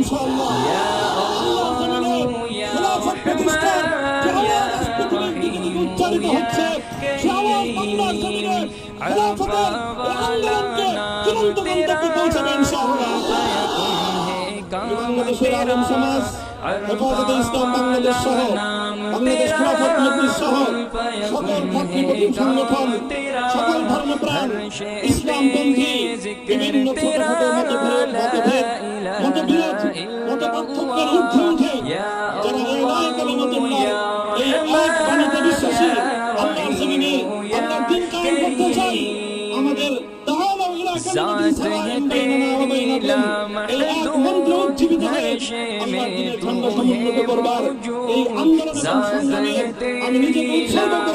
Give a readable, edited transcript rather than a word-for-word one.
ইনশাআল্লাহ। আল্লাহর জমিনে খেলাফত প্রতিষ্ঠার যে আওয়াজ পৃথিবীর দিকে উচ্চারিত হচ্ছে, সে আওয়াজ বাংলার জমিনে খেলাফতের এই আন্দোলনকে চূড়ান্ত গন্তব্যে পৌঁছাবে ইনশাআল্লাহ। বাংলাদেশের আলেম সমাজ, হেফাজতে ইসলাম বাংলাদেশ সহ বাংলাদেশ খেলাফত মজলিস সহ সকল ভাতৃপ্রতিম সংগঠন, সকল ধর্মপ্রাণ, ইসলামপন্থী বিভিন্ন ছোটখাটো মতবিরোধ, মতপার্থক্যের ঊর্ধ্বে উঠে যারা এই লা কালিমাতুল্লাহ, এই এক বাণীতে বিশ্বাসী, আল্লাহর জমিনে আল্লাহর দ্বীন কায়েম করতে চাই, আমাদের তাআলা ইলা কালিমাতিন সাওয়াইন বাইনানা ওয়া বাইনাকুম, এই এক মন্ত্র উজ্জীবিত হয়ে আল্লাহর দ্বীনের ঝান্ডা সমুন্নত করবার এই আন্দোলনের সংগ্রামে আমি নিজেকে উৎসর্গ